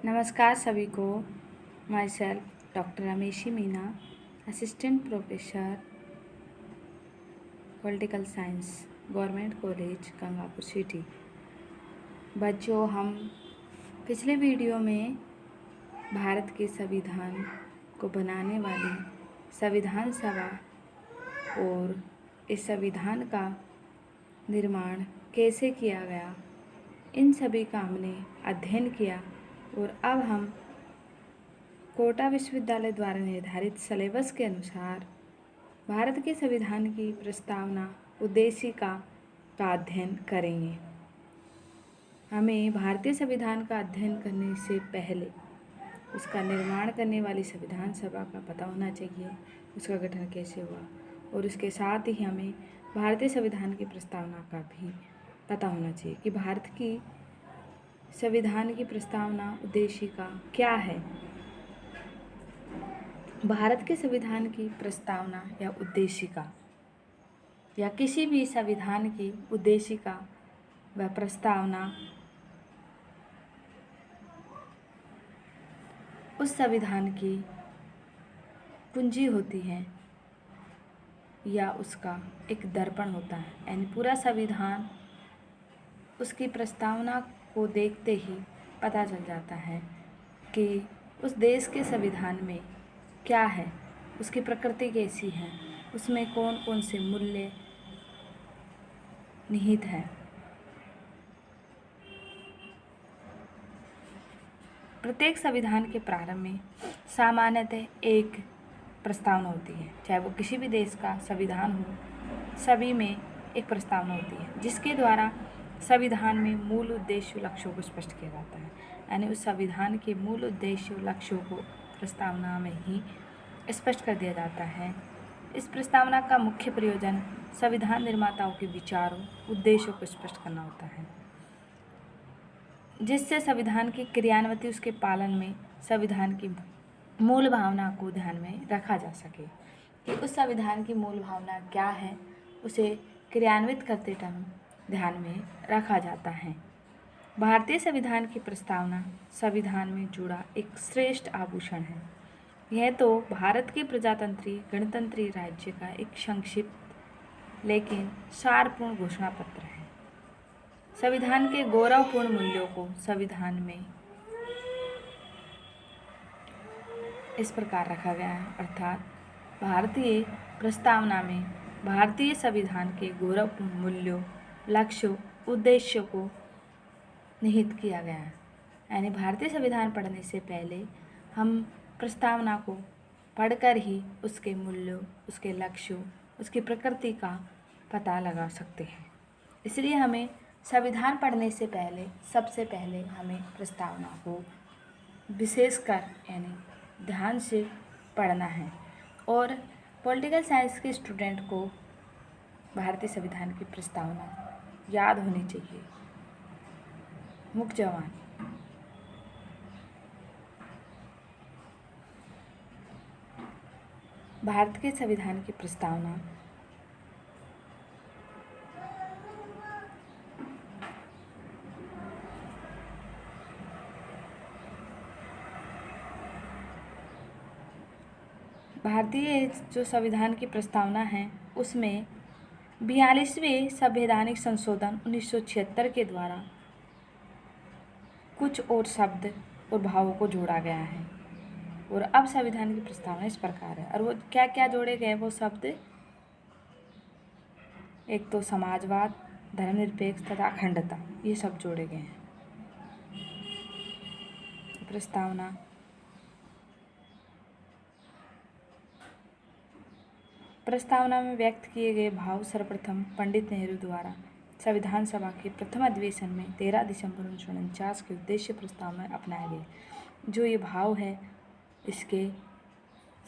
नमस्कार सभी को। Myself doctor Rameshi Meena, assistant professor political science, government college Gangapur City. बच्चों, हम पिछले वीडियो में भारत के संविधान को बनाने वाली संविधान सभा और इस संविधान का निर्माण कैसे किया गया, इन सभी का हमने अध्ययन किया। और अब हम कोटा विश्वविद्यालय द्वारा निर्धारित सिलेबस के अनुसार भारत के संविधान की प्रस्तावना उद्देशिका का अध्ययन करेंगे। हमें भारतीय संविधान का अध्ययन करने से पहले उसका निर्माण करने वाली संविधान सभा का पता होना चाहिए, उसका गठन कैसे हुआ, और उसके साथ ही हमें भारतीय संविधान की प्रस्तावना का भी पता होना चाहिए कि भारत की संविधान की प्रस्तावना उद्देशिका क्या है। भारत के संविधान की प्रस्तावना या उद्देशिका या किसी भी संविधान की उद्देशिका व प्रस्तावना उस संविधान की कुंजी होती है या उसका एक दर्पण होता है। यानी पूरा संविधान उसकी प्रस्तावना को देखते ही पता चल जाता है कि उस देश के संविधान में क्या है, उसकी प्रकृति कैसी है, उसमें कौन कौन से मूल्य निहित हैं। प्रत्येक संविधान के प्रारंभ में सामान्यतः एक प्रस्तावना होती है, चाहे वो किसी भी देश का संविधान हो, सभी में एक प्रस्तावना होती है जिसके द्वारा संविधान में मूल उद्देश्य लक्ष्यों को स्पष्ट किया जाता है। यानी उस संविधान के मूल उद्देश्य लक्ष्यों को प्रस्तावना में ही स्पष्ट कर दिया जाता है। इस प्रस्तावना का मुख्य प्रयोजन संविधान निर्माताओं के विचारों, उद्देश्यों को स्पष्ट करना होता है, जिससे संविधान की क्रियान्विति, उसके पालन में संविधान की मूल भावना को ध्यान में रखा जा सके कि उस संविधान की मूल भावना क्या है, उसे क्रियान्वित करते टाइम ध्यान में रखा जाता है। भारतीय संविधान की प्रस्तावना संविधान में जुड़ा एक श्रेष्ठ आभूषण है। यह तो भारत के प्रजातंत्री गणतंत्री राज्य का एक संक्षिप्त लेकिन सारपूर्ण घोषणा पत्र है। संविधान के गौरवपूर्ण मूल्यों को संविधान में इस प्रकार रखा गया है, अर्थात भारतीय प्रस्तावना में भारतीय संविधान के गौरवपूर्ण मूल्यों, लक्ष्यों, उद्देश्यों को निहित किया गया है। यानी भारतीय संविधान पढ़ने से पहले हम प्रस्तावना को पढ़कर ही उसके मूल्यों, उसके लक्ष्यों, उसकी प्रकृति का पता लगा सकते हैं। इसलिए हमें संविधान पढ़ने से पहले सबसे पहले हमें प्रस्तावना को विशेषकर यानी ध्यान से पढ़ना है। और पॉलिटिकल साइंस के स्टूडेंट को भारतीय संविधान की प्रस्तावना याद होनी चाहिए। मुख्य जवान भारत के संविधान की प्रस्तावना भारतीय जो संविधान की प्रस्तावना है उसमें 42वें संवैधानिक संशोधन 1976 के द्वारा कुछ और शब्द और भावों को जोड़ा गया है। और अब संविधान की प्रस्तावना इस प्रकार है। और वो क्या क्या जोड़े गए वो शब्द, एक तो समाजवाद, धर्मनिरपेक्ष तथा अखंडता, ये सब जोड़े गए हैं। प्रस्तावना में व्यक्त किए गए भाव सर्वप्रथम पंडित नेहरू द्वारा संविधान सभा के प्रथम अधिवेशन में 13 दिसंबर 1949 के उद्देश्य प्रस्ताव में अपनाए गए। जो ये भाव है इसके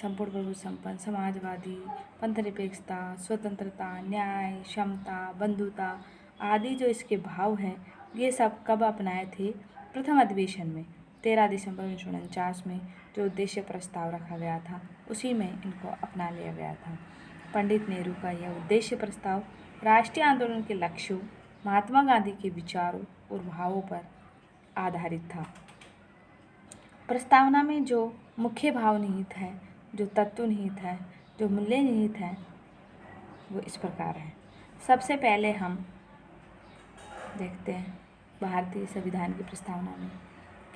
संपूर्ण प्रभु संपन्न, समाजवादी, पंथनिरपेक्षता, स्वतंत्रता, न्याय, क्षमता, बंधुता आदि जो इसके भाव हैं, ये सब कब अपनाए थे? प्रथम अधिवेशन में 13 दिसंबर 1949 में जो उद्देश्य प्रस्ताव रखा गया था उसी में इनको अपना लिया गया था। पंडित नेहरू का यह उद्देश्य प्रस्ताव राष्ट्रीय आंदोलन के लक्ष्यों, महात्मा गांधी के विचारों और भावों पर आधारित था। प्रस्तावना में जो मुख्य भाव निहित है, जो तत्व निहित है, जो मूल्य निहित है, वो इस प्रकार है। सबसे पहले हम देखते हैं भारतीय संविधान की प्रस्तावना में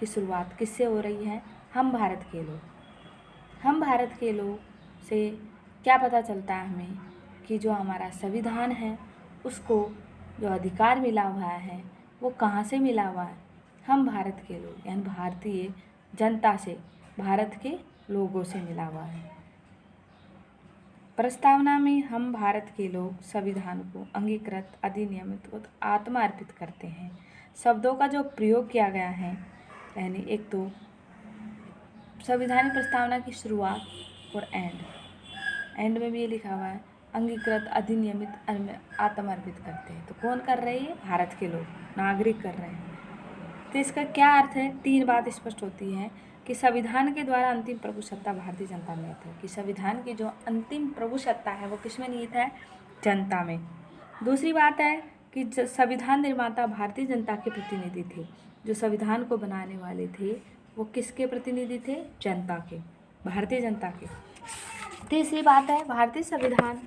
की शुरुआत किससे हो रही है। हम भारत के लोग। हम भारत के लोग से क्या पता चलता है हमें कि जो हमारा संविधान है उसको जो अधिकार मिला हुआ है वो कहाँ से मिला हुआ है। हम भारत के लोग यानी भारतीय जनता से, भारत के लोगों से मिला हुआ है। प्रस्तावना में हम भारत के लोग संविधान को अंगीकृत, अधिनियमित और आत्मा अर्पित करते हैं। शब्दों का जो प्रयोग किया गया है, यानी एक तो संविधान प्रस्तावना की शुरुआत और एंड में भी ये लिखा हुआ है अंगीकृत, अधिनियमित, आत्मा अर्पित करते हैं। तो कौन कर रहे हैं? भारत के लोग, नागरिक कर रहे हैं। तो इसका क्या अर्थ है? 3 बात स्पष्ट होती है कि संविधान के द्वारा अंतिम प्रभु सत्ता भारतीय जनता में निहित है। कि संविधान की जो अंतिम प्रभु सत्ता है वो किसमें निहित है? जनता में। दूसरी बात है कि संविधान निर्माता भारतीय जनता के प्रतिनिधि थे। जो संविधान को बनाने वाले थे वो किसके प्रतिनिधि थे? जनता के, भारतीय जनता के। तीसरी बात है भारतीय संविधान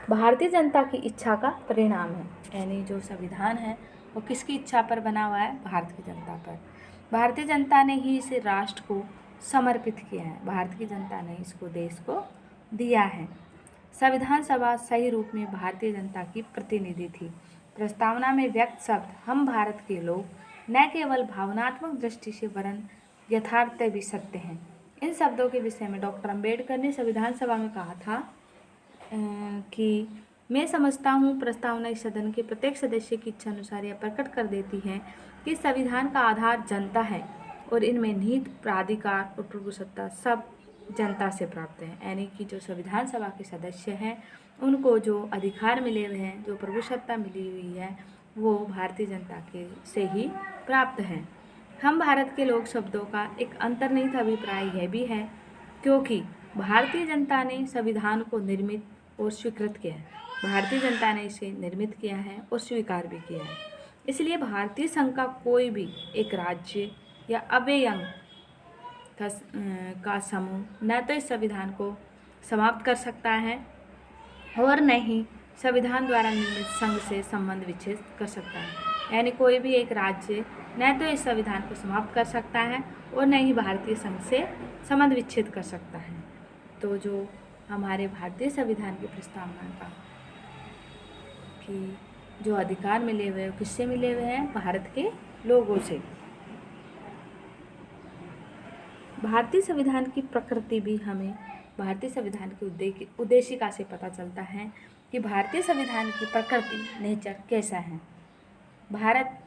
भारतीय जनता की इच्छा का परिणाम है। यानी जो संविधान है वो किसकी इच्छा पर बना हुआ है? भारत की जनता पर। भारतीय जनता ने ही इसे राष्ट्र को समर्पित किया है। भारत की जनता ने इसको देश को दिया है। संविधान सभा सही रूप में भारतीय जनता की प्रतिनिधि थी। प्रस्तावना में व्यक्त शब्द हम भारत के लोग न केवल भावनात्मक दृष्टि से वरन यथार्थ भी सत्य हैं। इन शब्दों के विषय में डॉक्टर अंबेडकर ने संविधान सभा में कहा था कि मैं समझता हूँ प्रस्तावना इस सदन के प्रत्येक सदस्य की इच्छा अनुसार यह प्रकट कर देती है कि संविधान का आधार जनता है और इनमें निहित प्राधिकार और प्रभुसत्ता सब जनता से प्राप्त है। यानी कि जो संविधान सभा के सदस्य हैं उनको जो अधिकार मिले हुए हैं, जो प्रभुसत्ता मिली हुई है, वो भारतीय जनता के से ही प्राप्त है। हम भारत के लोग शब्दों का एक अंतर्निहित अभिप्राय यह भी है क्योंकि भारतीय जनता ने संविधान को निर्मित और स्वीकृत किया है। भारतीय जनता ने इसे निर्मित किया है और स्वीकार भी किया है। इसलिए भारतीय संघ का कोई भी एक राज्य या अवयंग का समूह न तो इस संविधान को समाप्त कर सकता है और न ही संविधान द्वारा निर्मित संघ से संबंध विच्छेद कर सकता है। यानी कोई भी एक राज्य न तो इस संविधान को समाप्त कर सकता है और न ही भारतीय संघ से संबंध विच्छेद कर सकता है। तो जो हमारे भारतीय संविधान की प्रस्तावना का कि जो अधिकार मिले हुए हैं किससे मिले हुए हैं? भारत के लोगों से। भारतीय संविधान की प्रकृति भी हमें भारतीय संविधान की उद्देशिका से पता चलता है कि भारतीय संविधान की प्रकृति, नेचर कैसा है। भारत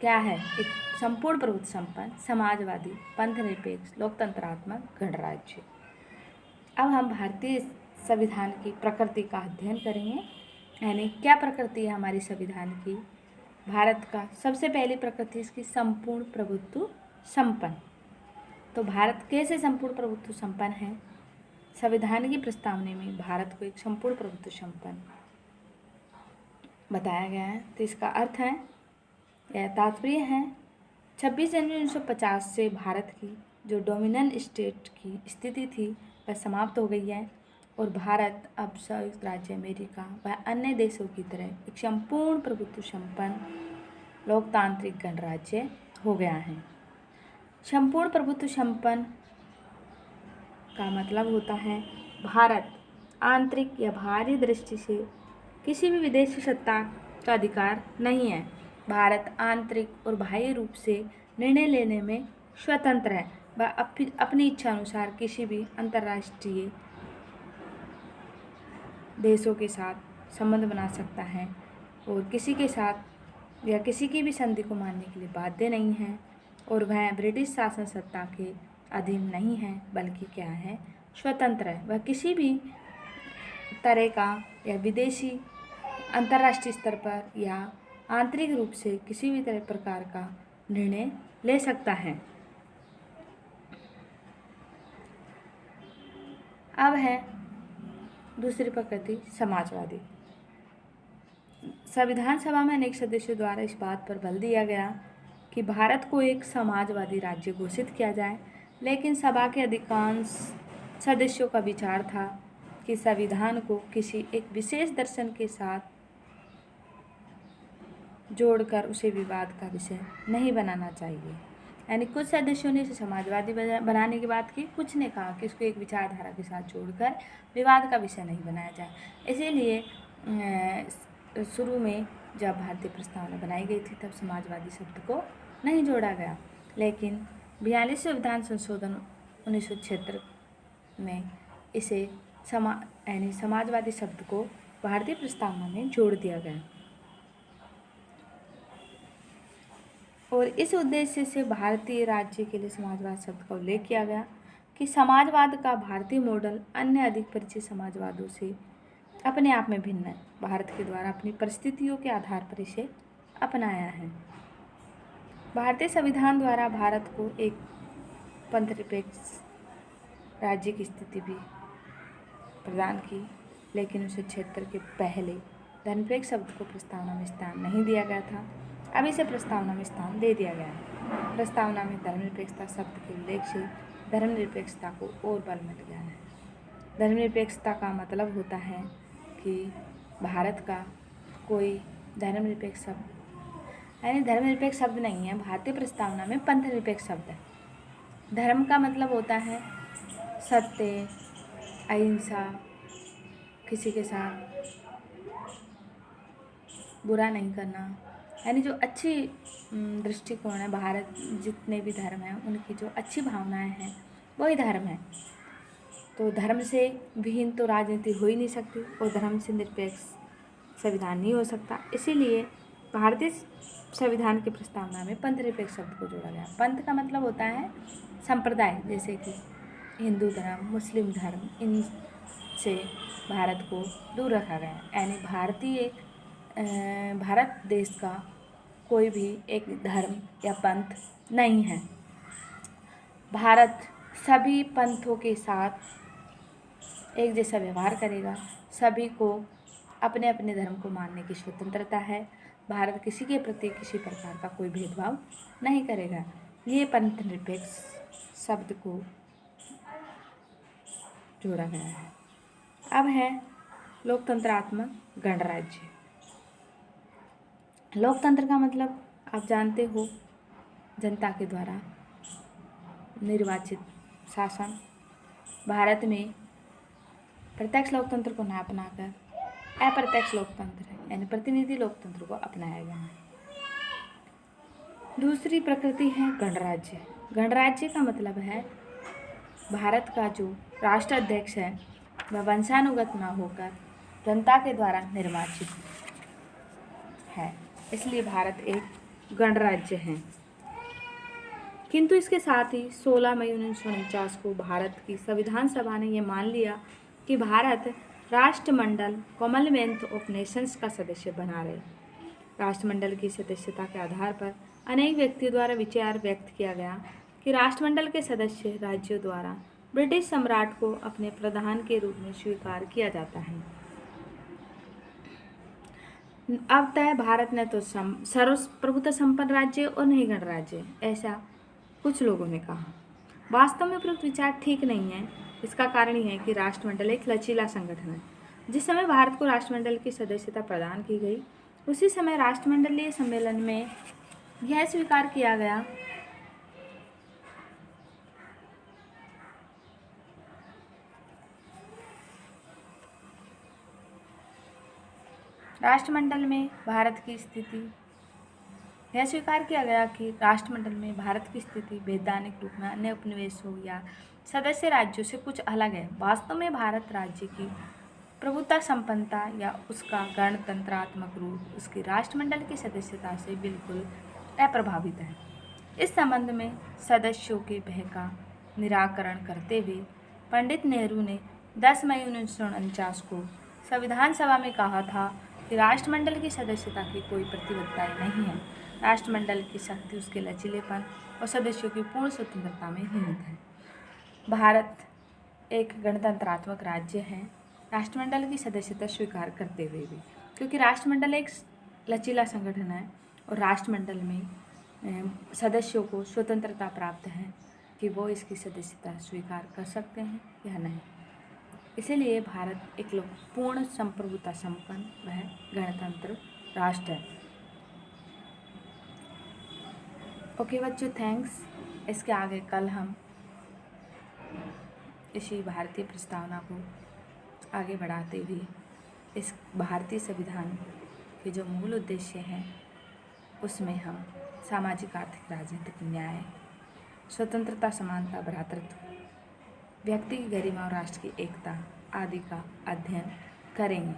क्या है? एक संपूर्ण प्रभुत्व संपन्न, समाजवादी, पंथनिरपेक्ष, लोकतंत्रात्मक गणराज्य। अब हम भारतीय संविधान की प्रकृति का अध्ययन करेंगे। यानी क्या प्रकृति है हमारी संविधान की? भारत का सबसे पहली प्रकृति इसकी संपूर्ण प्रभुत्व संपन्न। तो भारत कैसे संपूर्ण प्रभुत्व संपन्न है? संविधान की प्रस्तावना में भारत को एक संपूर्ण प्रभुत्व संपन्न बताया गया है। तो इसका अर्थ है या तात्पर्य है 26 जनवरी 1950 से भारत की जो डोमिनेंट स्टेट की स्थिति थी वह समाप्त हो गई है और भारत अब संयुक्त राज्य अमेरिका व अन्य देशों की तरह एक संपूर्ण प्रभुत्व संपन्न लोकतांत्रिक गणराज्य हो गया है। संपूर्ण प्रभुत्व संपन्न का मतलब होता है भारत आंतरिक या बाहरी दृष्टि से किसी भी विदेशी सत्ता का अधिकार नहीं है। भारत आंतरिक और बाह्य रूप से निर्णय लेने में स्वतंत्र है। वह अपनी इच्छा अनुसार किसी भी अंतर्राष्ट्रीय देशों के साथ संबंध बना सकता है और किसी के साथ या किसी की भी संधि को मानने के लिए बाध्य नहीं है और वह ब्रिटिश शासन सत्ता के अधीन नहीं है बल्कि क्या है? स्वतंत्र है। वह किसी भी तरह का या विदेशी अंतर्राष्ट्रीय स्तर पर या आंतरिक रूप से किसी भी तरह प्रकार का निर्णय ले सकता है। अब है दूसरी प्रकृति समाजवादी। संविधान सभा में अनेक सदस्यों द्वारा इस बात पर बल दिया गया कि भारत को एक समाजवादी राज्य घोषित किया जाए लेकिन सभा के अधिकांश सदस्यों का विचार था कि संविधान को किसी एक विशेष दर्शन के साथ जोड़कर उसे विवाद का विषय नहीं बनाना चाहिए। यानी कुछ सदस्यों ने इसे समाजवादी बनाने की बात की, कुछ ने कहा कि इसको एक विचारधारा के साथ जोड़कर विवाद का विषय नहीं बनाया जाए। इसीलिए शुरू में जब भारतीय प्रस्तावना बनाई गई थी तब समाजवादी शब्द को नहीं जोड़ा गया, लेकिन 42वें संविधान संशोधन 1976 में इसे यानी समाजवादी शब्द को भारतीय प्रस्तावना में जोड़ दिया गया और इस उद्देश्य से भारतीय राज्य के लिए समाजवाद शब्द का उल्लेख किया गया कि समाजवाद का भारतीय मॉडल अन्य अधिक परिचित समाजवादों से अपने आप में भिन्न है। भारत के द्वारा अपनी परिस्थितियों के आधार पर इसे अपनाया है। भारतीय संविधान द्वारा भारत को एक पंथनिरपेक्ष राज्य की स्थिति भी प्रदान की, लेकिन 1976 के पहले धर्मनिरपेक्ष शब्द को प्रस्तावना में स्थान नहीं दिया गया था। अब इसे प्रस्तावना में स्थान दे दिया गया है। प्रस्तावना में धर्मनिरपेक्षता शब्द के उल्लेख से धर्मनिरपेक्षता को और बल मिल गया है। धर्मनिरपेक्षता का मतलब होता है कि भारत का कोई धर्मनिरपेक्ष शब्द यानी धर्मनिरपेक्ष शब्द नहीं है। भारतीय प्रस्तावना में पंथनिरपेक्ष शब्द है। धर्म का मतलब होता है सत्य, अहिंसा, किसी के साथ बुरा नहीं करना, यानी जो अच्छी दृष्टिकोण है। भारत जितने भी धर्म हैं उनकी जो अच्छी भावनाएं हैं वही धर्म है। तो धर्म से विहीन तो राजनीति हो ही नहीं सकती और धर्म से निरपेक्ष संविधान नहीं हो सकता। इसीलिए भारतीय संविधान की प्रस्तावना में पंथनिरपेक्ष शब्द को जोड़ा गया। पंथ का मतलब होता है संप्रदाय, जैसे कि हिंदू धर्म, मुस्लिम धर्म, इनसे भारत को दूर रखा गया। यानी भारत देश का कोई भी एक धर्म या पंथ नहीं है। भारत सभी पंथों के साथ एक जैसा व्यवहार करेगा। सभी को अपने अपने धर्म को मानने की स्वतंत्रता है। भारत किसी के प्रति किसी प्रकार का कोई भेदभाव नहीं करेगा। ये पंथनिरपेक्ष शब्द को जोड़ा गया है। अब है लोकतंत्रात्मक गणराज्य। लोकतंत्र का मतलब आप जानते हो, जनता के द्वारा निर्वाचित शासन। भारत में प्रत्यक्ष लोकतंत्र को न अपनाकर अप्रत्यक्ष लोकतंत्र यानी प्रतिनिधि लोकतंत्र को अपनाया गया है। दूसरी प्रकृति है गणराज्य। गणराज्य का मतलब है भारत का जो राष्ट्राध्यक्ष है वह वंशानुगत न होकर जनता के द्वारा निर्वाचित है, इसलिए भारत एक गणराज्य है। किंतु इसके साथ ही 16 मई 1949 को भारत की संविधान सभा ने यह मान लिया कि भारत राष्ट्रमंडल कॉमनवेल्थ ऑफ नेशंस का सदस्य बना रहे। राष्ट्रमंडल की सदस्यता के आधार पर अनेक व्यक्तियों द्वारा विचार व्यक्त किया गया कि राष्ट्रमंडल के सदस्य राज्यों द्वारा ब्रिटिश सम्राट को अपने प्रधान के रूप में स्वीकार किया जाता है। अब तय भारत ने तो सर्वप्रभुता संपन्न राज्य और नहीं गणराज्य, ऐसा कुछ लोगों ने कहा। वास्तव में उपरोक्त विचार ठीक नहीं है। इसका कारण यह है कि राष्ट्रमंडल एक लचीला संगठन है। जिस समय भारत को राष्ट्रमंडल की सदस्यता प्रदान की गई उसी समय राष्ट्रमंडलीय सम्मेलन में यह स्वीकार किया गया राष्ट्रमंडल में भारत की स्थिति यह स्वीकार किया गया कि राष्ट्रमंडल में भारत की स्थिति वैधानिक रूप में अन्य उपनिवेशों या सदस्य राज्यों से कुछ अलग है। वास्तव में भारत राज्य की प्रभुता संपन्नता या उसका गणतंत्रात्मक रूप उसकी राष्ट्रमंडल की सदस्यता से बिल्कुल अप्रभावित है। इस संबंध में सदस्यों के भय का निराकरण करते हुए पंडित नेहरू ने 10 मई 1949 को संविधान सभा में कहा था कि राष्ट्रमंडल की सदस्यता की कोई प्रतिबद्धताएं नहीं है। राष्ट्रमंडल की शक्ति उसके लचीलेपन और सदस्यों की पूर्ण स्वतंत्रता में निहित है। भारत एक गणतंत्रात्मक राज्य है राष्ट्रमंडल की सदस्यता स्वीकार करते हुए भी, क्योंकि राष्ट्रमंडल एक लचीला संगठन है और राष्ट्रमंडल में सदस्यों को स्वतंत्रता प्राप्त है। कि वो इसकी सदस्यता स्वीकार कर सकते हैं या नहीं। इसीलिए भारत एक पूर्ण संप्रभुता संपन्न व गणतंत्र राष्ट्र है। ओके बच्चों, थैंक्स। इसके आगे कल हम इसी भारतीय प्रस्तावना को आगे बढ़ाते हुए इस भारतीय संविधान के जो मूल उद्देश्य हैं उसमें हम सामाजिक, आर्थिक, राजनीतिक न्याय, स्वतंत्रता, समानता, भ्रातृत्व, व्यक्ति की गरिमा और राष्ट्र की एकता आदि का अध्ययन करेंगे।